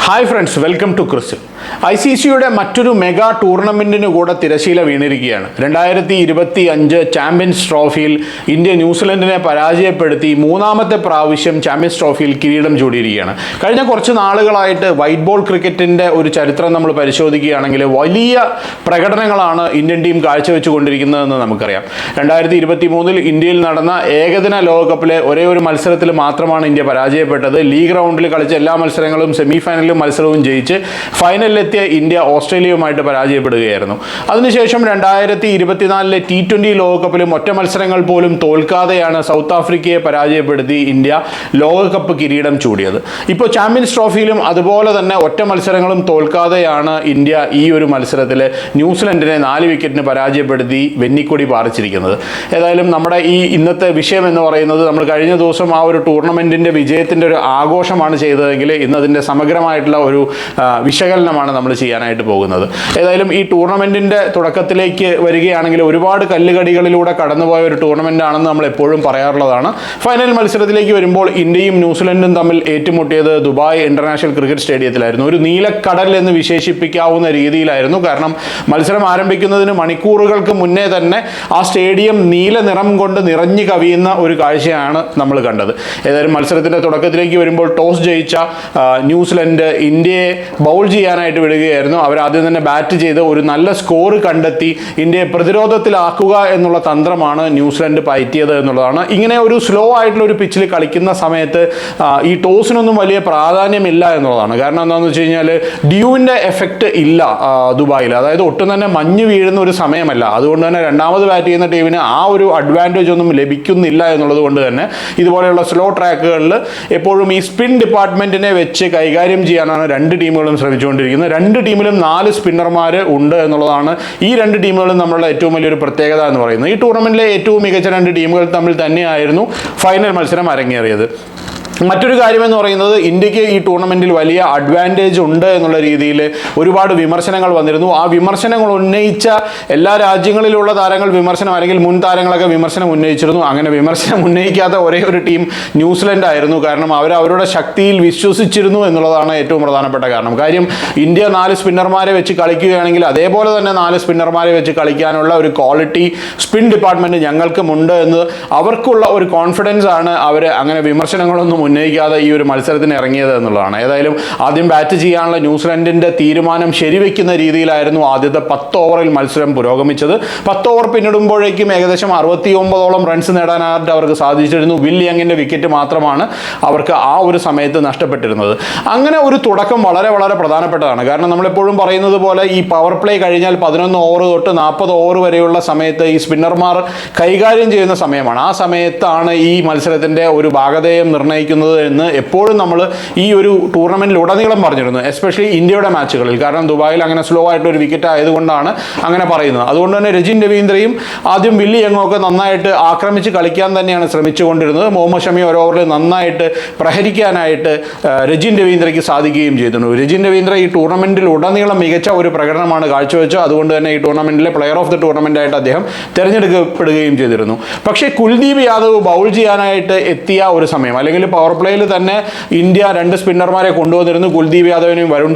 Hi friends, welcome to Crisil. ICCയുടെ മറ്റൊരു mega ടൂർണമെൻറ്റിന് കൂടെ തിരശീല വീണിരിക്കുകയാണ്. 2025 ചാമ്പ്യൻസ് ട്രോഫിയിൽ ഇന്ത്യ ന്യൂസിലൻഡിനെ പരാജയപ്പെടുത്തി മൂന്നാമത്തെ പ്രാവശ്യം ചാമ്പ്യൻസ് ട്രോഫിയിൽ കിരീടം ചൂടിയിരിക്കുകയാണ്. കഴിഞ്ഞ കുറച്ച് നാളുകളായിട്ട് വൈറ്റ് ബോൾ ക്രിക്കറ്റിൻ്റെ ഒരു ചരിത്രം നമ്മൾ പരിശോധിക്കുകയാണെങ്കിൽ വലിയ പ്രകടനങ്ങളാണ് ഇന്ത്യൻ ടീം കാഴ്ചവെച്ചുകൊണ്ടിരിക്കുന്നതെന്ന് നമുക്കറിയാം. 2023 ഇന്ത്യയിൽ നടന്ന ഏകദിന ലോകകപ്പിലെ ഒരേ ഒരു മത്സരത്തിൽ മാത്രമാണ് ഇന്ത്യ പരാജയപ്പെട്ടത്. ലീഗ് റൗണ്ടിൽ കളിച്ച എല്ലാ മത്സരങ്ങളും സെമി ഫൈനലിലും മത്സരവും ജയിച്ച് ഫൈനലിലെത്തിയ ഇന്ത്യ ഓസ്ട്രേലിയയുമായിട്ട് പരാജയപ്പെടുകയായിരുന്നു. അതിനുശേഷം 2024 T20 ലോകകപ്പിലും ഒറ്റ മത്സരങ്ങൾ പോലും തോൽക്കാതെയാണ് സൗത്ത് ആഫ്രിക്കയെ പരാജയപ്പെടുത്തി ഇന്ത്യ ലോകകപ്പ് കിരീടം ചൂടിയത്. ഇപ്പോൾ ചാമ്പ്യൻസ് ട്രോഫിയിലും അതുപോലെ തന്നെ ഒറ്റ മത്സരങ്ങളും തോൽക്കാതെയാണ് ഇന്ത്യ ഈ ഒരു മത്സരത്തിൽ ന്യൂസിലൻഡിനെ 4 വിക്കറ്റിന് പരാജയപ്പെടുത്തി വെന്നിക്കൊടി പാറിച്ചിരിക്കുന്നത്. ഏതായാലും നമ്മുടെ ഈ ഇന്നത്തെ വിഷയം എന്ന് പറയുന്നത്, നമ്മൾ കഴിഞ്ഞ ദിവസം ആ ഒരു ടൂർണമെൻറ്റിൻ്റെ വിജയത്തിൻ്റെ ഒരു ആഘോഷമാണ് ചെയ്തതെങ്കിൽ ഇന്നതിൻ്റെ സമഗ്രമായിട്ടുള്ള ഒരു വിശകലനമാണ് നമ്മൾ ചെയ്യാനായിട്ട് പോകുന്നത്. ഏതായാലും ഈ ടൂർണമെൻറ്റിൻ്റെ തുടക്കത്തിലേക്ക് വരികയാണെങ്കിൽ ഒരുപാട് കല്ലുകടികളിലൂടെ കടന്നുപോയ ഒരു ടൂർണമെൻ്റ് ആണെന്ന് നമ്മൾ എപ്പോഴും പറയാറുള്ളതാണ്. ഫൈനൽ മത്സരത്തിലേക്ക് വരുമ്പോൾ ഇന്ത്യയും ന്യൂസിലൻഡും തമ്മിൽ ഏറ്റുമുട്ടിയത് ദുബായ് ഇന്റർനാഷണൽ ക്രിക്കറ്റ് സ്റ്റേഡിയത്തിലായിരുന്നു. ഒരു നീലക്കടൽ എന്ന് വിശേഷിപ്പിക്കാവുന്ന രീതിയിലായിരുന്നു. കാരണം മത്സരം ആരംഭിക്കുന്നതിന് മണിക്കൂറുകൾക്ക് മുന്നേ തന്നെ ആ സ്റ്റേഡിയം നീല നിറം കൊണ്ട് നിറഞ്ഞു കവിയുന്ന ഒരു കാഴ്ചയാണ് നമ്മൾ കണ്ടത്. ഏതായാലും മത്സരത്തിൻ്റെ തുടക്കത്തിലേക്ക് വരുമ്പോൾ ടോസ് ജയിച്ച ന്യൂസിലൻഡ് ഇന്ത്യയെ ബൗൾ ചെയ്യാനായിട്ട് വിടുകയായിരുന്നു. അവരാദ്യം തന്നെ ബാറ്റ് ചെയ്ത് ഒരു നല്ല സ്കോർ കണ്ടെത്തി ഇന്ത്യയെ പ്രതിരോധത്തിലാക്കുക എന്നുള്ള തന്ത്രമാണ് ന്യൂസിലൻഡ് പയറ്റിയത് എന്നുള്ളതാണ്. ഇങ്ങനെ ഒരു സ്ലോ ആയിട്ടുള്ള ഒരു പിച്ചിൽ കളിക്കുന്ന സമയത്ത് ഈ ടോസിനൊന്നും വലിയ പ്രാധാന്യമില്ല എന്നുള്ളതാണ്. കാരണം എന്താണെന്ന് വെച്ച് കഴിഞ്ഞാൽ ഡ്യൂവിൻ്റെ എഫക്റ്റ് ഇല്ല ദുബായിൽ. അതായത് ഒട്ടും തന്നെ മഞ്ഞ് വീഴുന്ന ഒരു സമയമല്ല. അതുകൊണ്ട് തന്നെ രണ്ടാമത് ബാറ്റ് ചെയ്യുന്ന ടീമിന് ആ ഒരു അഡ്വാൻറ്റേജ് ഒന്നും ലഭിക്കുന്നില്ല എന്നുള്ളത് കൊണ്ട് തന്നെ ഇതുപോലെയുള്ള സ്ലോ ട്രാക്കുകളിൽ എപ്പോഴും ഈ സ്പിൻ ഡിപ്പാർട്ട്മെൻറ്റിനെ വെച്ച് കൈകാര്യം ചെയ്യാനാണ് രണ്ട് ടീമുകളും ശ്രമിച്ചുകൊണ്ടിരിക്കുന്നത്. രണ്ട് ടീമിലും 4 സ്പിന്നർമാർ ഉണ്ട് എന്നുള്ളതാണ് ഈ രണ്ട് ടീമുകളും നമ്മളുടെ ഏറ്റവും വലിയൊരു പ്രത്യേകത എന്ന് പറയുന്നത്. ഈ ടൂർണമെൻറ്റിലെ ഏറ്റവും മികച്ച രണ്ട് ടീമുകൾ തമ്മിൽ തന്നെയായിരുന്നു ഫൈനൽ മത്സരം അരങ്ങേറിയത്. മറ്റൊരു കാര്യമെന്ന് പറയുന്നത്, ഇന്ത്യക്ക് ഈ ടൂർണമെൻറ്റിൽ വലിയ അഡ്വാൻറ്റേജ് ഉണ്ട് എന്നുള്ള രീതിയിൽ ഒരുപാട് വിമർശനങ്ങൾ വന്നിരുന്നു. ആ വിമർശനങ്ങൾ ഉന്നയിച്ച എല്ലാ രാജ്യങ്ങളിലുള്ള താരങ്ങൾ വിമർശനം, അല്ലെങ്കിൽ മുൻ താരങ്ങളൊക്കെ വിമർശനം ഉന്നയിച്ചിരുന്നു. അങ്ങനെ വിമർശനം ഉന്നയിക്കാത്ത ഒരേ ഒരു ടീം ന്യൂസിലൻഡ് ആയിരുന്നു. കാരണം അവരുടെ ശക്തിയിൽ വിശ്വസിച്ചിരുന്നു എന്നുള്ളതാണ് ഏറ്റവും പ്രധാനപ്പെട്ട കാരണം. കാര്യം ഇന്ത്യ 4 സ്പിന്നർമാരെ വെച്ച് കളിക്കുകയാണെങ്കിൽ അതേപോലെ തന്നെ 4 സ്പിന്നർമാരെ വെച്ച് കളിക്കാനുള്ള ഒരു ക്വാളിറ്റി സ്പിൻ ഡിപ്പാർട്ട്മെൻറ്റ് ഞങ്ങൾക്കുമുണ്ട് എന്ന് അവർക്കുള്ള ഒരു കോൺഫിഡൻസ് ആണ് അവർ അങ്ങനെ വിമർശനങ്ങളൊന്നും ഉന്നയിക്കാതെ ഈ ഒരു മത്സരത്തിന് ഇറങ്ങിയത് എന്നുള്ളതാണ്. ഏതായാലും ആദ്യം ബാറ്റ് ചെയ്യാനുള്ള ന്യൂസിലൻഡിൻ്റെ തീരുമാനം ശരിവെക്കുന്ന രീതിയിലായിരുന്നു ആദ്യത്തെ 10 ഓവറിൽ മത്സരം പുരോഗമിച്ചത്. 10 ഓവർ പിന്നിടുമ്പോഴേക്കും ഏകദേശം 69ഓളം റൺസ് നേടാനായിട്ട് അവർക്ക് സാധിച്ചിരുന്നു. വിൽ യങ്ങിൻ്റെ വിക്കറ്റ് മാത്രമാണ് അവർക്ക് ആ ഒരു സമയത്ത് നഷ്ടപ്പെട്ടിരുന്നത്. അങ്ങനെ ഒരു തുടക്കം വളരെ വളരെ പ്രധാനപ്പെട്ടതാണ്. കാരണം നമ്മളെപ്പോഴും പറയുന്നത് പോലെ ഈ പവർ പ്ലേ കഴിഞ്ഞാൽ 11 ഓവർ തൊട്ട് 40 ഓവർ വരെയുള്ള സമയത്ത് ഈ സ്പിന്നർമാർ കൈകാര്യം ചെയ്യുന്ന സമയമാണ്. ആ സമയത്താണ് ഈ മത്സരത്തിൻ്റെ ഒരു ഭാഗധേയം നിർണ്ണയിക്കുന്നത് എന്ന് എപ്പോഴും നമ്മൾ ഈ ഒരു ടൂർണമെൻറ്റിൽ ഉടനീളം പറഞ്ഞിരുന്നു, എസ്പെഷ്യലി ഇന്ത്യയുടെ മാച്ചുകളിൽ. കാരണം ദുബായിൽ അങ്ങനെ സ്ലോ ആയിട്ട് ഒരു വിക്കറ്റ് ആയതുകൊണ്ടാണ് അങ്ങനെ പറയുന്നത്. അതുകൊണ്ട് തന്നെ രജിൻ രവീന്ദ്രയും ആദ്യം വില്ലി യങ്ങും ഒക്കെ നന്നായിട്ട് ആക്രമിച്ച് കളിക്കാൻ തന്നെയാണ് ശ്രമിച്ചുകൊണ്ടിരുന്നത്. മുഹമ്മദ് ഷമി ഒരു ഓവറിൽ നന്നായിട്ട് പ്രഹരിക്കാനായിട്ട് രജിൻ രവീന്ദ്രയ്ക്ക് സാധിക്കുകയും ചെയ്തിരുന്നു. രജിൻ രവീന്ദ്ര ഈ ടൂർണമെൻറ്റിൽ ഉടനീളം മികച്ച ഒരു പ്രകടനമാണ് കാഴ്ചവെച്ചത്. അതുകൊണ്ട് തന്നെ ഈ ടൂർണമെൻറ്റിലെ പ്ലെയർ ഓഫ് ദി ടൂർണമെൻ്റ് ആയിട്ട് അദ്ദേഹം തിരഞ്ഞെടുക്കപ്പെടുകയും ചെയ്തിരുന്നു. പക്ഷേ കുൽദീപ് യാദവ് ബൗൾ ചെയ്യാനായിട്ട് എത്തിയ ഒരു സമയം, അല്ലെങ്കിൽ പവർ പ്ലേയിൽ തന്നെ ഇന്ത്യ 2 സ്പിന്നർമാരെ കൊണ്ടുവന്നിരുന്നു, കുൽദീപ് യാദവിനെയും വരുൺ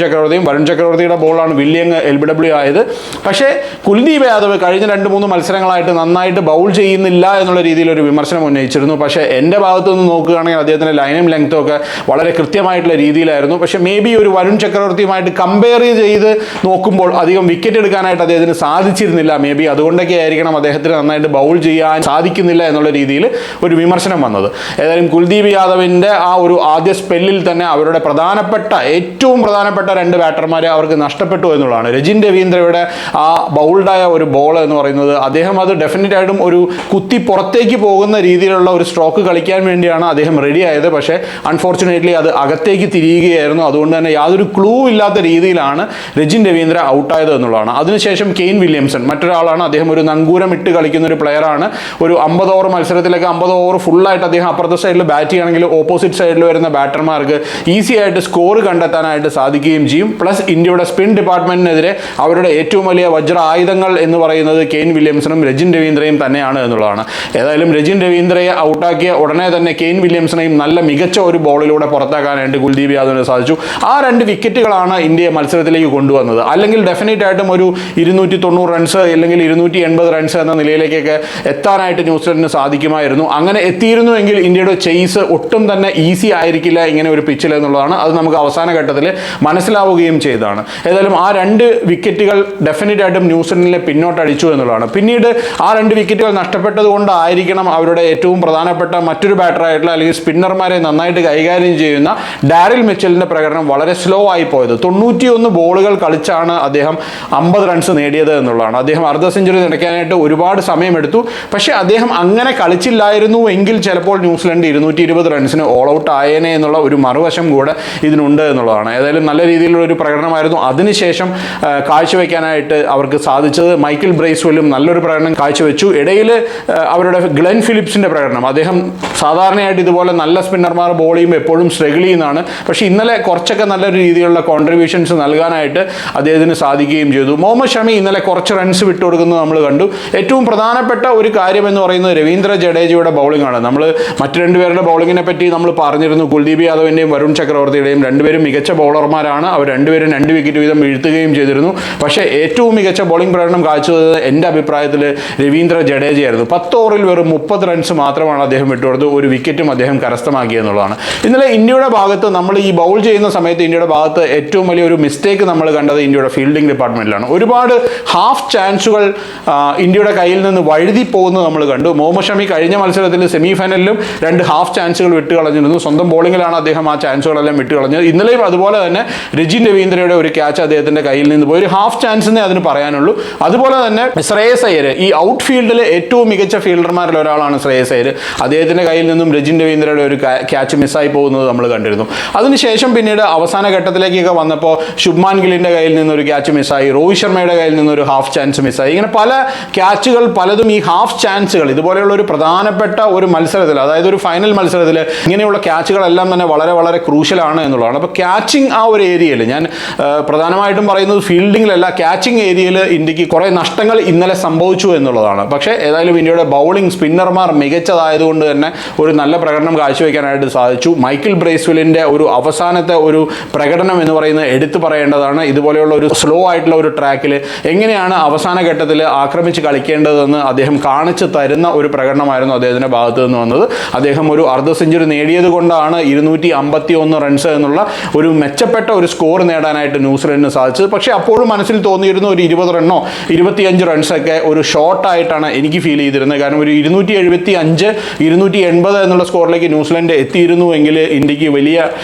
ചക്രവർത്തിയുടെ ബോളാണ് വില്യങ് LBW ആയത്. പക്ഷേ കുൽദീപ് യാദവ് കഴിഞ്ഞ 2-3 മത്സരങ്ങളായിട്ട് നന്നായിട്ട് ബൗൾ ചെയ്യുന്നില്ല എന്നുള്ള രീതിയിൽ ഒരു വിമർശനം ഉന്നയിച്ചിരുന്നു. പക്ഷേ എൻ്റെ ഭാഗത്തു നിന്ന് നോക്കുകയാണെങ്കിൽ അദ്ദേഹത്തിൻ്റെ ലൈനും ലെങ്ത്തും ഒക്കെ വളരെ കൃത്യമായിട്ടുള്ള രീതിയിലായിരുന്നു. പക്ഷേ മേ ബി ഒരു വരുൺ ചക്രവർത്തിയുമായിട്ട് കമ്പയർ ചെയ്ത് നോക്കുമ്പോൾ അധികം വിക്കറ്റ് എടുക്കാനായിട്ട് അദ്ദേഹത്തിന് സാധിച്ചിരുന്നില്ല. മേ ബി അതുകൊണ്ടൊക്കെ ആയിരിക്കണം അദ്ദേഹത്തിന് നന്നായിട്ട് ബൗൾ ചെയ്യാൻ സാധിക്കുന്നില്ല എന്നുള്ള രീതിയിൽ ഒരു വിമർശനം വന്നത്. ഏതായാലും കുൽദീപ് യാദവിൻ്റെ ആ ഒരു ആദ്യ സ്പെല്ലിൽ തന്നെ അവരുടെ ഏറ്റവും പ്രധാനപ്പെട്ട 2 ബാറ്റർമാരെ അവർക്ക് നഷ്ടപ്പെട്ടു എന്നുള്ളതാണ്. രജിൻ രവീന്ദ്രയുടെ ആ ബൗൾഡായ ഒരു ബോൾ എന്ന് പറയുന്നത്, അദ്ദേഹം അത് ഡെഫിനറ്റ് ആയിട്ടും ഒരു കുത്തി പുറത്തേക്ക് പോകുന്ന രീതിയിലുള്ള ഒരു സ്ട്രോക്ക് കളിക്കാൻ വേണ്ടിയാണ് അദ്ദേഹം റെഡി ആയത്. പക്ഷേ അൺഫോർച്ചുനേറ്റ്ലി അത് അകത്തേക്ക് തിരിയുകയായിരുന്നു. അതുകൊണ്ട് തന്നെ യാതൊരു ക്ലൂ ഇല്ലാത്ത രീതിയിലാണ് രജിൻ രവീന്ദ്ര ഔട്ടായത് എന്നുള്ളതാണ്. അതിനുശേഷം കെയ്ൻ വില്യംസൺ മറ്റൊരാളാണ്. അദ്ദേഹം ഒരു നങ്കൂരം ഇട്ട് കളിക്കുന്ന ഒരു പ്ലെയറാണ്. ഒരു 50 ഓവർ മത്സരത്തിലൊക്കെ 50 ഓവർ ഫുള്ളായിട്ട് അദ്ദേഹം അപ്പുറത്തെ സൈഡിൽ ബാറ്റ് ചെയ്യണമെങ്കിൽ ഓപ്പോസിറ്റ് സൈഡിൽ വരുന്ന ബാറ്റർമാർക്ക് ഈസി ആയിട്ട് സ്കോർ കണ്ടെത്താനായിട്ട് സാധിക്കുകയും ചെയ്യും. പ്ലസ് ഇന്ത്യയുടെ സ്പിൻ ഡിപ്പാർട്ട്മെന്റിനെതിരെ അവരുടെ ഏറ്റവും വലിയ വജ്ര ആയുധങ്ങൾ എന്ന് പറയുന്നത് കെയ്ൻ വില്യംസണും രജിൻ രവീന്ദ്രയും തന്നെയാണ് എന്നുള്ളതാണ്. ഏതായാലും രജിൻ രവീന്ദ്രയെ ഔട്ടാക്കിയ ഉടനെ തന്നെ കെയ്ൻ വില്യംസണെയും നല്ല മികച്ച ഒരു ബോളിലൂടെ പുറത്താക്കാനായിട്ട് കുൽദീപ് യാദവിന് സാധിച്ചു. ആ 2 വിക്കറ്റുകളാണ് ഇന്ത്യയെ മത്സരത്തിലേക്ക് കൊണ്ടുവന്നത്. അല്ലെങ്കിൽ ഡെഫിനറ്റ് ആയിട്ടും ഒരു 290 റൺസ് അല്ലെങ്കിൽ 280 റൺസ് എന്ന നിലയിലേക്കൊക്കെ എത്താനായിട്ട് ന്യൂസിലൻഡിന് സാധിക്കുമായിരുന്നു. അങ്ങനെ എത്തിയിരുന്നുവെങ്കിൽ ഇന്ത്യയുടെ ചേസ് ഒട്ടും തന്നെ ഈസി ആയിരിക്കില്ല ഇങ്ങനെ ഒരു പിച്ചിൽ എന്നുള്ളതാണ്. അത് നമുക്ക് അവസാന ഘട്ടത്തിൽ മനസ്സിലാവുകയും ചെയ്തതാണ്. ഏതായാലും ആ 2 വിക്കറ്റുകൾ ഡെഫിനറ്റ് ആയിട്ടും ന്യൂസിലൻഡിനെ പിന്നോട്ടടിച്ചു എന്നുള്ളതാണ്. പിന്നീട് ആ 2 വിക്കറ്റുകൾ നഷ്ടപ്പെട്ടത് കൊണ്ടായിരിക്കണം അവരുടെ ഏറ്റവും പ്രധാനപ്പെട്ട മറ്റൊരു ബാറ്ററായിട്ടുള്ള അല്ലെങ്കിൽ സ്പിന്നർമാരെ നന്നായിട്ട് കൈകാര്യം ചെയ്യുന്ന ഡാരിൽ മിച്ചലിന്റെ പ്രകടനം വളരെ സ്ലോ ആയി പോയത്. 91 ബോളുകൾ കളിച്ചാണ് അദ്ദേഹം 50 റൺസ് നേടിയത് എന്നുള്ളതാണ്. അദ്ദേഹം അർദ്ധ സെഞ്ചുറി നടക്കാനായിട്ട് ഒരുപാട് സമയമെടുത്തു. പക്ഷേ അദ്ദേഹം അങ്ങനെ കളിച്ചില്ലായിരുന്നു എങ്കിൽ ചിലപ്പോൾ ന്യൂസിലൻഡ് 220 റൺസിന് ഓൾ ഔട്ട് ആയേനെ എന്നുള്ള ഒരു മറുവശം കൂടെ ഇതിനുണ്ട് എന്നുള്ളതാണ്. ഏതായാലും നല്ല രീതിയിലുള്ള ഒരു പ്രകടനമായിരുന്നു. അതിനുശേഷം കാഴ്ചവെക്കാനായിട്ട് അവർക്ക് സാധിച്ചത്. മൈക്കിൾ ബ്രേസ്വെല്ലും നല്ലൊരു പ്രകടനം കാഴ്ചവെച്ചു. ഇടയിൽ അവരുടെ ഗ്ലെൻ ഫിലിപ്സിന്റെ പ്രകടനം, അദ്ദേഹം സാധാരണയായിട്ട് ഇതുപോലെ നല്ല സ്പിന്നർമാർ ബോൾ ചെയ്യുമ്പോൾ എപ്പോഴും സ്ട്രഗിൾ ചെയ്യുന്നതാണ്. പക്ഷേ ഇന്നലെ കുറച്ചൊക്കെ നല്ലൊരു രീതിയിലുള്ള കോൺട്രിബ്യൂഷൻസ് നൽകാനായിട്ട് അദ്ദേഹത്തിന് സാധിക്കുകയും ചെയ്തു. മുഹമ്മദ് ഷമി ഇന്നലെ കുറച്ച് റൺസ് വിട്ടുകൊടുക്കുന്നത് നമ്മൾ കണ്ടു. ഏറ്റവും പ്രധാനപ്പെട്ട ഒരു കാര്യം എന്ന് പറയുന്നത് രവീന്ദ്ര ജഡേജയുടെ ബൗളിംഗ് ആണ്. നമ്മൾ മറ്റു 2 പേരുടെ ബൗളിങ്ങിനെ പറ്റി നമ്മൾ പറഞ്ഞിരുന്നു. കുൽദീപ് യാദവിൻ്റെയും വരുൺ ചക്രവർത്തിയുടെയും 2 പേരും മികച്ച ബൗളർമാരാണ്. അവർ 2 പേരും 2 വിക്കറ്റ് വീതം വീഴ്ത്തുകയും ചെയ്തിരുന്നു. പക്ഷേ ഏറ്റവും മികച്ച ബൗളിംഗ് പ്രകടനം കാഴ്ചവെച്ചത് എൻ്റെ അഭിപ്രായത്തിൽ രവീന്ദ്ര ജഡേജയായിരുന്നു. 10 ഓവറിൽ വെറും 30 റൺസ് മാത്രമാണ് അദ്ദേഹം വിട്ടുകൊടുത്തത്. ഒരു വിക്കറ്റും അദ്ദേഹം കരസ്ഥമാക്കി എന്നുള്ളതാണ്. ഇന്നലെ ഇന്ത്യയുടെ ഭാഗത്ത് നമ്മൾ ഈ ബൗൾ ചെയ്യുന്ന സമയത്ത് ഇന്ത്യയുടെ ഭാഗത്ത് ഏറ്റവും വലിയൊരു മിസ്റ്റേക്ക് നമ്മൾ കണ്ടത് ഇന്ത്യയുടെ ഫീൽഡിംഗ് ഡിപ്പാർട്ട്മെന്റിലാണ്. ഒരുപാട് ഹാഫ് ചാൻസുകൾ ഇന്ത്യയുടെ കയ്യിൽ നിന്ന് വഴുതി പോകുന്നത് നമ്മൾ കണ്ടു. മുഹമ്മദ് ഷമി കഴിഞ്ഞ മത്സരത്തിൽ സെമി ഫൈനലിലും 2 ഹാഫ് ചാൻസുകൾ വിട്ടുകളഞ്ഞിരുന്നു. സ്വന്തം ബോളിങ്ങിലാണ് അദ്ദേഹം ആ ചാൻസുകളെല്ലാം വിട്ടുകളഞ്ഞത്. ഇന്നലെയും അതുപോലെ തന്നെ രജിൻ രവീന്ദ്രയുടെ ഒരു ക്യാച്ച് അദ്ദേഹത്തിന്റെ കയ്യിൽ നിന്ന് പോയി. ഒരു ഹാഫ് ചാൻസിനെ അതിന് പറയാനുള്ളൂ. അതുപോലെ തന്നെ ശ്രേയസ് അയ്യർ, ഈ ഔട്ട് ഫീൽഡിലെ ഏറ്റവും മികച്ച ഫീൽഡർമാരിൽ ഒരാളാണ് ശ്രേയസ് അയ്യർ. അദ്ദേഹത്തിന്റെ കയ്യിൽ നിന്നും രജിൻ രവീന്ദ്രയുടെ ഒരു ക്യാച്ച് മിസ്സായി പോകുന്നത് നമ്മൾ കണ്ടിരുന്നു. അതിനുശേഷം പിന്നീട് അവസാന ഘട്ടത്തിലേക്കൊക്കെ വന്നപ്പോൾ ശുഭ്മാൻ ഗില്ലിന്റെ കയ്യിൽ നിന്നൊരു ക്യാച്ച് മിസ്സായി, രോഹിത് ശർമ്മയുടെ കയ്യിൽ നിന്നൊരു ഹാഫ് ചാൻസ് മിസ്സായി. ഇങ്ങനെ പല ക്യാച്ചുകൾ പലതും ഈ ഹാഫ് ചാൻസുകൾ ഇതുപോലെയുള്ള ഒരു പ്രധാനപ്പെട്ട ഒരു മത്സരത്തിൽ, അതായത് ഒരു ഫൈനൽ മത്സരത്തിൽ ഇങ്ങനെയുള്ള ക്യാച്ചുകളെല്ലാം തന്നെ വളരെ വളരെ ക്രൂഷ്യലാണ് എന്നുള്ളതാണ്. അപ്പോൾ ക്യാച്ചിങ് ആ ഒരു ഏരിയയിൽ ഞാൻ പ്രധാനമായിട്ടും പറയുന്നത് ഫീൽഡിങ്ങിലല്ല, ക്യാച്ചിങ് ഏരിയയിൽ ഇന്ത്യക്ക് കുറേ നഷ്ടങ്ങൾ ഇന്നലെ സംഭവിച്ചു എന്നുള്ളതാണ്. പക്ഷേ ഏതായാലും ഇന്ത്യയുടെ ബൗളിംഗ് സ്പിന്നർമാർ മികച്ചതായതുകൊണ്ട് തന്നെ ഒരു നല്ല പ്രകടനം കാഴ്ചവെക്കാനായിട്ട് സാധിച്ചു. മൈക്കിൾ ബ്രേസ്വെല്ലിന്റെ ഒരു അവസാനത്തെ ഒരു പ്രകടനം എന്ന് പറയുന്നത് എടുത്തു പറയേണ്ടതാണ്. ഇതുപോലെയുള്ള ഒരു സ്ലോ ആയിട്ടുള്ള ഒരു ട്രാക്കിൽ എങ്ങനെയാണ് അവസാന ഘട്ടത്തിൽ ആക്രമിച്ച് കളിക്കേണ്ടതെന്ന് അദ്ദേഹം കാണിച്ചു തരുന്ന ഒരു പ്രകടനമായിരുന്നു അദ്ദേഹത്തിന്റെ ഭാഗത്ത് നിന്ന് വന്നത്. അദ്ദേഹം ഒരു അർദ്ധ സെഞ്ചുറി നേടിയത് കൊണ്ടാണ് 251 റൺസ് എന്നുള്ള ഒരു മെച്ചപ്പെട്ട ഒരു സ്കോർ നേടാനായിട്ട് ന്യൂസിലൻഡിന് സാധിച്ചത്. പക്ഷേ അപ്പോഴും മനസ്സിൽ തോന്നിയിരുന്ന ഒരു 20 റണ്ണോ 25 റൺസൊക്കെ ഒരു ഷോർട്ടായിട്ടാണ് എനിക്ക് ഫീൽ ചെയ്തിരുന്നത്. കാരണം ഒരു 275 280 എന്നുള്ള സ്കോറിലേക്ക് ന്യൂസിലൻഡ് എത്തിയിരുന്നുവെങ്കിൽ ഇന്ത്യക്ക് വലിയ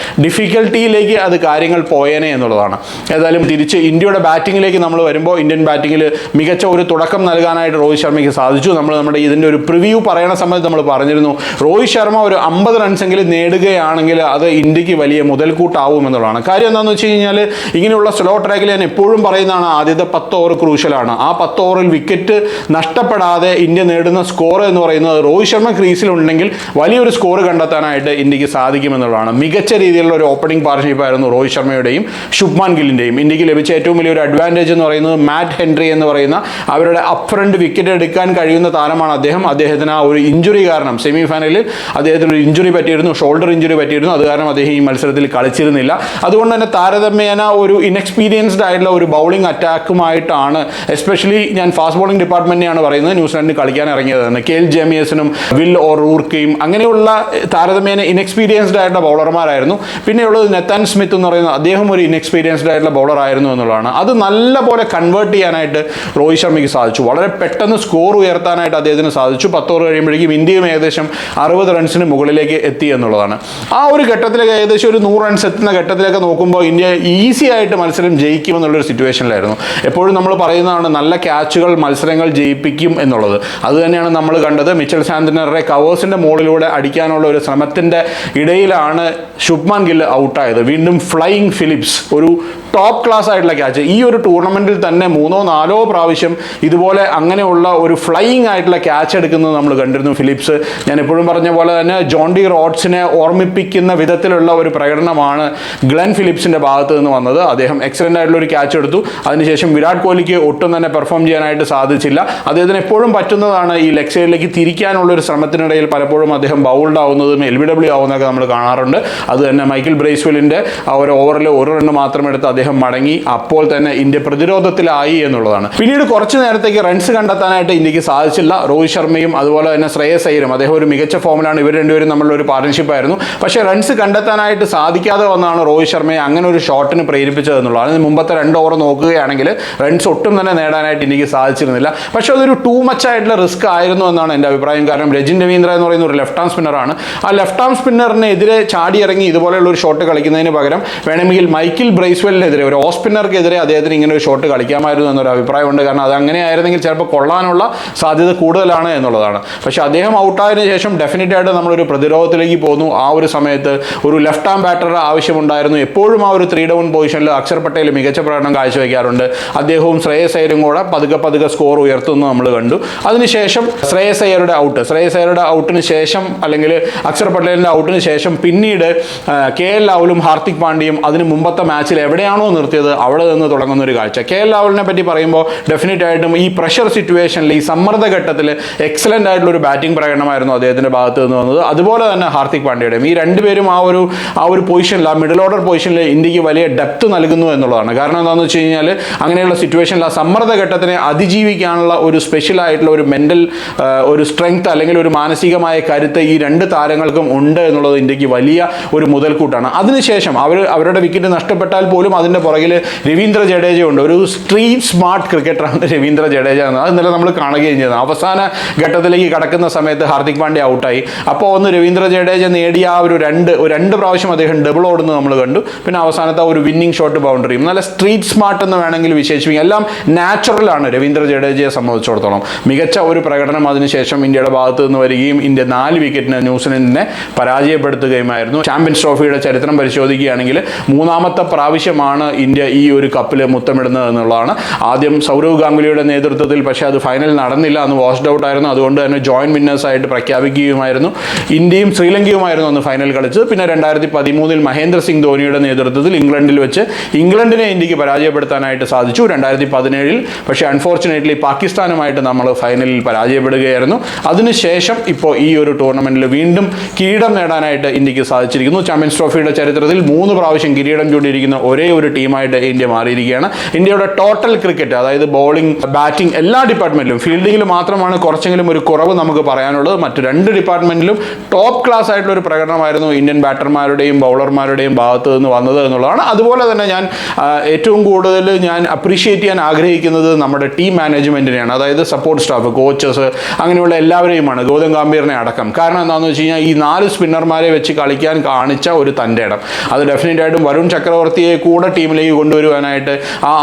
ഡിഫിക്കൽട്ടിയിലേക്ക് അത് കാര്യങ്ങൾ പോയേനെ എന്നുള്ളതാണ്. ഏതായാലും തിരിച്ച് ഇന്ത്യയുടെ ബാറ്റിങ്ങിലേക്ക് നമ്മൾ വരുമ്പോൾ ഇന്ത്യൻ ബാറ്റിങ്ങിൽ മികച്ച ഒരു തുടക്കം നൽകാനായിട്ട് രോഹിത് ശർമ്മയ്ക്ക് സാധിച്ചു. നമ്മുടെ ഇതിൻ്റെ ഒരു പ്രിവ്യൂ പറയുന്ന സമയത്ത് നമ്മൾ പറഞ്ഞിരുന്നു, രോഹിത് ശർമ്മ ഒരു 50 റൺസെങ്കിലും നേടുകയാണെങ്കിൽ അത് ഇന്ത്യക്ക് വലിയ മുതൽക്കൂട്ടാവും എന്നുള്ളതാണ്. കാര്യം എന്താണെന്ന് വെച്ച് കഴിഞ്ഞാൽ ഇങ്ങനെയുള്ള സ്ലോ ട്രാക്കിൽ ഞാൻ എപ്പോഴും പറയുന്നതാണ്, ആദ്യത്തെ 10 ഓവർ ക്രൂഷ്യലാണ്. ആ 10 ഓവറിൽ വിക്കറ്റ് നഷ്ടപ്പെടാതെ ഇന്ത്യ നേടുന്ന സ്കോർ എന്ന് പറയുന്നത് രോഹിത് ശർമ്മ ക്രീസിലുണ്ടെങ്കിൽ വലിയൊരു സ്കോർ കണ്ടെത്താനായിട്ട് ഇന്ത്യക്ക് സാധിക്കുമെന്നുള്ളതാണ്. മികച്ച രീതിയിലുള്ള ഒരു ഓപ്പണിംഗ് പാർട്ണർഷിപ്പ് ആയിരുന്നു രോഹിത് ശർമ്മയുടെയും ശുഭ്മാൻ ഗില്ലിൻ്റെയും. ഇന്ത്യക്ക് ലഭിച്ച ഏറ്റവും വലിയൊരു അഡ്വാൻറ്റേജ് എന്ന് പറയുന്നത് മാറ്റ് ഹെൻറി എന്ന് പറയുന്ന അവരുടെ അപ്പ് ഫ്രണ്ട് വിക്കറ്റ് എടുക്കാൻ കഴിയുന്ന താരമാണ് അദ്ദേഹം. അദ്ദേഹത്തിന് ആ ഒരു ഇഞ്ചുറി കാരണം സെമി ഫൈനലിൽ അദ്ദേഹത്തിന് ഒരു ഇഞ്ചുറി പറ്റിയിരുന്നു, ഷോൾഡർ ഇഞ്ചുറി പറ്റിയിരുന്നു. അത് കാരണം അദ്ദേഹം ഈ മത്സരത്തിൽ കളിച്ചിരുന്നില്ല. അതുകൊണ്ട് തന്നെ താരതമ്യേന ഒരു ഇൻഎക്സ്പീരിയൻസ്ഡ് ആയിട്ടുള്ള ഒരു ബൗളിംഗ് അറ്റാക്കുമായിട്ടാണ്, എസ്പെഷ്യലി ഞാൻ ഫാസ്റ്റ് ബോളിംഗ് ഡിപ്പാർട്ട്മെന്റിനെയാണ് പറയുന്നത്, ന്യൂസിലൻഡിന് കളിക്കാൻ ഇറങ്ങിയതെന്ന്. കെയിൽ ജേമിയസനും വിൽ ഓറൂർക്കയും അങ്ങനെയുള്ള താരതമ്യേന ഇൻഎക്സ്പീരിയൻസ്ഡ് ആയിട്ടുള്ള ബൗളർമാരായിരുന്നു. പിന്നെയുള്ളത് നെത്താൻ സ്മിത്ത് എന്ന് പറയുന്നത്, അദ്ദേഹം ഒരു ഇൻഎക്സ്പീരിയൻസ്ഡ് ആയിട്ടുള്ള ബൗളർ ആയിരുന്നു എന്നുള്ളതാണ്. അത് നല്ലപോലെ കൺവേർട്ട് ചെയ്യാനായിട്ട് രോഹിത് ശർമ്മയ്ക്ക് സാധിച്ചു. വളരെ പെട്ടെന്ന് സ്കോർ ഉയർത്താനായിട്ട് അദ്ദേഹത്തിന് സാധിച്ചു. 10 ഓവർ കഴിയുമ്പോഴേക്കും ഇന്ത്യയും ഏകദേശം 60 റൺസിന് മുകളിലേക്ക് എത്തി എന്നുള്ളതാണ്. ആ ഒരു ഘട്ടത്തിലേക്ക് ഏകദേശം ഒരു 100 റൺസ് എത്തുന്ന ഘട്ടത്തിലേക്ക് നോക്കുമ്പോൾ ഇന്ത്യ ഈസി ആയിട്ട് മത്സരം ജയിക്കുമെന്നുള്ളൊരു സിറ്റുവേഷനിലായിരുന്നു. എപ്പോഴും നമ്മൾ പറയുന്നതാണ് നല്ല ക്യാച്ചുകൾ മത്സരങ്ങൾ ജയിപ്പിക്കും എന്നുള്ളത്. അത് തന്നെയാണ് നമ്മൾ കണ്ടത്. മിച്ചൽ സാന്റ്നറെ കവേഴ്സിന്റെ മുകളിലൂടെ അടിക്കാനുള്ള ഒരു ശ്രമത്തിന്റെ ഇടയിലാണ് ശുഭ്മാൻ ഗിൽ ഔട്ടായത്. വീണ്ടും ഫ്ലൈയിങ് ഫിലിപ്സ്, ഒരു ടോപ്പ് ക്ലാസ് ആയിട്ടുള്ള ക്യാച്ച്. ഈ ഒരു ടൂർണമെന്റിൽ തന്നെ 3-4 പ്രാവശ്യം ഇതുപോലെ അങ്ങനെയുള്ള ഒരു ഫ്ലൈയിങ് ആയിട്ടുള്ള ക്യാച്ച് എടുക്കുന്നത് നമ്മൾ കണ്ടിരുന്നു ഫിലിപ്സ്. ഞാൻ എപ്പോഴും പറഞ്ഞ പോലെ തന്നെ ജോൺ ഡി റോഡ്സിനെ ഓർമ്മിപ്പിക്കുന്ന വിധത്തിലുള്ള ഒരു പ്രകടനമാണ് ഗ്ലെൻ ഫിലിപ്സിന്റെ ഭാഗത്ത് നിന്ന് വന്നത്. അദ്ദേഹം എക്സലന്റ് ആയിട്ടുള്ള ഒരു ക്യാച്ച് എടുത്തു. അതിനുശേഷം വിരാട് കോഹ്ലിക്ക് ഒട്ടും തന്നെ പെർഫോം ചെയ്യാനായിട്ട് സാധിച്ചില്ല. അദ്ദേഹത്തിന് എപ്പോഴും പറ്റുന്നതാണ് ഈ ലെഗ് സൈഡിലേക്ക് തിരിക്കാനുള്ള ഒരു ശ്രമത്തിനിടയിൽ പലപ്പോഴും അദ്ദേഹം ബൗൾഡ് ആവുന്നതും LBW ആവുന്നതൊക്കെ നമ്മൾ കാണാറുണ്ട്. അത് തന്നെ മൈക്കിൾ ബ്രേസ്വെല്ലിന്റെ ആ ഒരു ഓവറിൽ ഒരു റണ്ണ് മാത്രം എടുത്ത് അദ്ദേഹം മടങ്ങി. അപ്പോൾ തന്നെ ഇന്ത്യ പ്രതിരോധത്തിലായി എന്നുള്ളതാണ്. പിന്നീട് കുറച്ചു നേരത്തേക്ക് റൺസ് കണ്ടെത്താനായിട്ട് ഇന്ത്യക്ക് സാധിച്ചില്ല. രോഹിത് ശർമ്മയും അതുപോലെ തന്നെ ശ്രേയസ് അയ്യരും, അദ്ദേഹം ഒരു മികച്ച ഫോമിലാണ്. ഇവർ രണ്ടുപേരും തമ്മിലുള്ള ഒരു പാർട്ണർഷിപ്പ് ആയിരുന്നു. പക്ഷേ റൺസ് കണ്ടെത്താനായിട്ട് സാധിക്കാതെ വന്നാണ് രോഹിത് ശർമ്മയെ അങ്ങനെ ഒരു ഷോട്ടിന് പ്രേരിപ്പിച്ചത് എന്നുള്ളതാണ്. അതിന് മുമ്പത്തെ 2 ഓവർ നോക്കുകയാണെങ്കിൽ റൺസ് ഒട്ടും തന്നെ നേടാനായിട്ട് ഇന്ത്യക്ക് സാധിച്ചിരുന്നില്ല. പക്ഷേ അതൊരു ടൂ മച്ച് ആയിട്ടുള്ള റിസ്ക് ആയിരുന്നു എന്നാണ് എൻ്റെ അഭിപ്രായം. കാരണം രജിൻ രവീന്ദ്ര എന്ന് പറയുന്ന ഒരു ലെഫ്റ്റ് ആം സ്പിന്നറാണ്. ആ ലെഫ്റ്റ് ആം സ്പിന്നറിനെതിരെ ചാടിയിറങ്ങി ഇതുപോലെയുള്ള ഒരു ഷോട്ട് കളിക്കുന്നതിന് പകരം വേണമെങ്കിൽ മൈക്കിൾ ബ്രേസ്വെല്ലിനെതിരെ, ഒരു ഓഫ് സ്പിന്നർക്കെതിരെ അദ്ദേഹത്തിന് ഇങ്ങനെ ഒരു ഷോട്ട് കളിക്കാമായിരുന്നു എന്നൊരു അഭിപ്രായമുണ്ട്. കാരണം അത് അങ്ങനെയായിരുന്നെങ്കിൽ ചിലപ്പോൾ കൊള്ളാനുള്ള സാധ്യത കൂടുതലാണ് എന്നുള്ളതാണ്. പക്ഷേ അദ്ദേഹം ഔട്ടായതിനു ശേഷം ഡെഫിനറ്റ് ആയിട്ട് നമ്മളൊരു പ്രതിരോധത്തിലേക്ക് പോന്നു. ആ ഒരു സമയത്ത് ഒരു ലെഫ്റ്റ് ആം ബാറ്ററുടെ ആവശ്യമുണ്ടായിരുന്നു. എപ്പോഴും ആ ഒരു 3 ഡൗൺ പൊസിഷനിൽ അക്ഷർ പട്ടേൽ മികച്ച പ്രകടനം കാഴ്ചവെക്കാറുണ്ട്. അദ്ദേഹവും ശ്രേയസ് അയ്യരും കൂടെ പതുക്കെ സ്കോർ ഉയർത്തുന്നു നമ്മൾ കണ്ടു. അതിനുശേഷം ശ്രേയസ് അയ്യരുടെ ഔട്ടിന് ശേഷം, അല്ലെങ്കിൽ അക്ഷർ പട്ടേലിൻ്റെ ഔട്ടിന് ശേഷം പിന്നീട് KL രാഹുലും ഹാർദിക് പാണ്ഡ്യയും അതിന് മുമ്പത്തെ മാച്ചിൽ എവിടെയാണോ നിർത്തിയത് അവിടെ നിന്ന് തുടങ്ങുന്ന ഒരു കാഴ്ച. KL രാഹുലിനെ പറ്റി പറയുമ്പോൾ ഡെഫിനറ്റ് ആയിട്ടും ഈ പ്രഷർ സിറ്റുവേഷനിൽ, ഈ സമ്മർദ്ദ ഘട്ടത്തിൽ എക്സലന്റ് ആയിട്ടുള്ള ഒരു ബാറ്റിംഗ് പ്രകടനമായിരുന്നു അദ്ദേഹത്തിന്റെ ഭാഗത്ത് നിന്ന് വന്നത്. അതുപോലെ തന്നെ ഹാർദിക് പാണ്ഡ്യയുടെയും. ഈ രണ്ടുപേരും ആ ഒരു പൊസിഷനിൽ, ആ മിഡിൽ ഓർഡർ പൊസിഷനിൽ ഇന്ത്യക്ക് വലിയ ഡെപ്ത് നൽകുന്നു എന്നുള്ളതാണ്. കാരണം എന്താണെന്ന് വെച്ച് കഴിഞ്ഞാൽ അങ്ങനെയുള്ള സിറ്റുവേഷനിൽ ആ സമ്മർദ്ദ ഘട്ടത്തിനെ അതിജീവിക്കാനുള്ള ഒരു സ്പെഷ്യൽ ആയിട്ടുള്ള ഒരു മെന്റൽ ഒരു സ്ട്രെങ്ത് അല്ലെങ്കിൽ ഒരു മാനസികമായ കരുത്ത് ഈ 2 താരങ്ങൾക്കും ഉണ്ട് എന്നുള്ളത് ഇന്ത്യക്ക് വലിയ ഒരു മുതൽക്കൂട്ടാണ്. അതിനുശേഷം അവരുടെ വിക്കറ്റ് നഷ്ടപ്പെട്ടാൽ പോലും അതിൻ്റെ പുറകിൽ രവീന്ദ്ര ജഡേജ ഉണ്ട്. ഒരു സ്ട്രീറ്റ് സ്മാർട്ട് ക്രിക്കറ്ററാണ് രവീന്ദ്ര ജഡേജ എന്നത്. അത് ഇന്നലെ നമ്മൾ കാണുകയും ചെയ്തത്. അവസാന ഘട്ടത്തിലേക്ക് കടക്കുന്ന സമയത്ത് ഹാർദിക് പാണ്ഡ്യ ഔട്ടായി. അപ്പോൾ രവീന്ദ്ര ജഡേജ നേടിയ ആ ഒരു രണ്ട് പ്രാവശ്യം അദ്ദേഹം ഡബിൾ ഓടുന്നത് നമ്മൾ കണ്ടു. പിന്നെ അവസാനത്തെ ഒരു വിന്നിംഗ് ഷോട്ട് ബൗണ്ടറിയും. നല്ല സ്ട്രീറ്റ് സ്മാർട്ട് എന്ന് വേണമെങ്കിൽ വിശേഷിപ്പിക്കും. എല്ലാം നാച്ചുറലാണ് രവീന്ദ്ര ജഡേജയെ സംബന്ധിച്ചിടത്തോളം. മികച്ച ഒരു പ്രകടനം അതിനുശേഷം ഇന്ത്യയുടെ ഭാഗത്ത് നിന്ന് വരികയും ഇന്ത്യ 4 വിക്കറ്റിന് ന്യൂസിലൻഡിനെ പരാജയപ്പെടുത്തുകയുമായിരുന്നു. ചാമ്പ്യൻസ് ട്രോഫിയുടെ ചരിത്രം പരിശോധിക്കുകയാണെങ്കിൽ 3ാമത്തെ പ്രാവശ്യമാണ് ഇന്ത്യ ഈ ഒരു കപ്പിൽ മുത്തമിടുന്നത് എന്നുള്ളതാണ്. ആദ്യം സൗരവ് ഗാംഗുലിയുടെ നേതൃത്വത്തിൽ, പക്ഷേ അത് ഫൈനൽ നടന്നില്ല, അന്ന് വാഷ്ഡ് ഔട്ട് ആയിരുന്നു. അതുകൊണ്ട് തന്നെ ജോയിന്റ് വിന്നേഴ്സ് ആയിട്ട് പ്രഖ്യാപിക്കുകയുമായിരുന്നു. ഇന്ത്യയും ശ്രീലങ്കയുമായിരുന്നു അന്ന് ഫൈനൽ കളിച്ചത്. പിന്നെ 2013 മഹേന്ദ്ര സിംഗ് ധോണിയുടെ നേതൃത്വത്തിൽ ഇംഗ്ലണ്ടിൽ വെച്ച് ഇംഗ്ലണ്ടിനെ ഇന്ത്യക്ക് പരാജയപ്പെടുത്താനായിട്ട് സാധിച്ചു. 2017 പക്ഷേ അൺഫോർച്ചുനേറ്റ്ലി പാകിസ്ഥാനുമായിട്ട് നമ്മൾ ഫൈനലിൽ പരാജയപ്പെടുകയായിരുന്നു. അതിനുശേഷം ഇപ്പോൾ ഈ ഒരു ടൂർണമെന്റിൽ വീണ്ടും കിരീടം നേടാനായിട്ട് ഇന്ത്യക്ക് സാധിച്ചിരിക്കുന്നു. ചാമ്പ്യൻസ് ട്രോഫിയുടെ ചരിത്രത്തിൽ 3 പ്രാവശ്യം കിരീടം ചൂണ്ടിയിരിക്കുന്ന ഒരേ ഒരു ടീമായിട്ട് ഇന്ത്യ മാറിയിരിക്കുകയാണ്. ഇന്ത്യയുടെ ടോട്ടൽ ക്രിക്കറ്റ്, അതായത് ബോളിംഗ്, ബാറ്റിംഗ്, എല്ലാ ഡിപ്പാർട്ട്മെന്റിലും, ഫീൽഡിംഗിൽ മാത്രമാണ് കുറച്ചെങ്കിലും ഒരു കുറവ് നമുക്ക് പറയാനുള്ളത്. മറ്റ് 2 ഡിപ്പാർട്ട്മെന്റിലും ടോപ്പ് ക്ലാസ് ആയിട്ടുള്ള ഒരു പ്രകടനമായിരുന്നു ഇന്ത്യൻ ബാറ്റർമാരുടെയും ബൗളർമാരുടെയും ഭാഗത്ത് നിന്ന് വന്നത് എന്നുള്ളതാണ്. അതുപോലെ തന്നെ ഞാൻ ഏറ്റവും കൂടുതൽ അപ്രീഷിയേറ്റ് ചെയ്യാൻ ആഗ്രഹിക്കുന്നത് നമ്മുടെ ടീം മാനേജ്മെന്റിനെയാണ്. അതായത് സപ്പോർട്ട് സ്റ്റാഫ്, കോച്ചസ്, അങ്ങനെയുള്ള എല്ലാവരെയുമാണ്, ഗൗതം ഗംഭീറിനെ അടക്കം. കാരണം എന്താണെന്ന് വെച്ച് കഴിഞ്ഞാൽ ഈ 4 സ്പിന്നർമാരെ വെച്ച് കളിക്കാൻ കാണിച്ച ഒരു തൻ്റെ ഇടം, അത് ഡെഫിനറ്റ് ആയിട്ടും വരുൺ ചക്രവർത്തിയെ കൂടെ ടീമിലേക്ക് കൊണ്ടുവരുവാനായിട്ട്.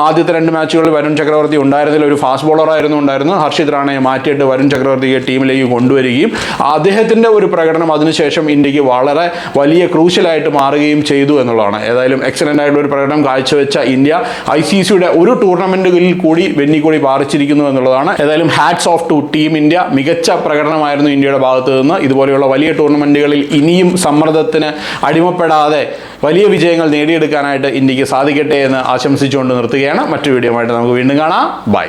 ആദ്യത്തെ 2 മാച്ചുകളിൽ വരുൺ ചക്രവർത്തി ഉണ്ടായിരുന്നില്ല, ഒരു ഫാസ്റ്റ് ബോളറായിരുന്നു ഉണ്ടായിരുന്നത്. ഹർഷിത് റാണയെ മാറ്റിയിട്ട് വരുൺ ചക്രവർത്തിയെ ടീമിലേക്ക് കൊണ്ടുവരികയും അദ്ദേഹത്തിൻ്റെ ഒരു പ്രകടനം അതിനുശേഷം ഇന്ത്യക്ക് വളരെ വലിയ ക്രൂഷ്യലായിട്ട് മാറുകയും ചെയ്തു എന്നുള്ളതാണ്. ഏതായാലും എക്സലൻ്റ് ആയിട്ടുള്ള ഒരു പ്രകടനം കാഴ്ചവെച്ച ഇന്ത്യ ICCയുടെ ഒരു ടൂർണമെന്റുകളിൽ കൂടി വെന്നിക്കൂടി പാറിച്ചിരിക്കുന്നു എന്നുള്ളതാണ്. ഏതായാലും hats of two team India. മികച്ച പ്രകടനമായിരുന്നു ഇന്ത്യയുടെ ഭാഗത്ത് നിന്ന്. ഇതുപോലെയുള്ള വലിയ ടൂർണമെന്റുകളിൽ ഇനിയും സമ്മർദ്ദത്തിന് അടിമപ്പെടാതെ വലിയ വിജയങ്ങൾ നേടിയെടുക്കാനായിട്ട് ഇന്ത്യക്ക് സാധിക്കട്ടെ എന്ന് ആശംസിച്ചുകൊണ്ട് നിർത്തുകയാണ്. മറ്റൊരു വീഡിയോയുമായിട്ട് നമുക്ക് വീണ്ടും കാണാം. ബൈ.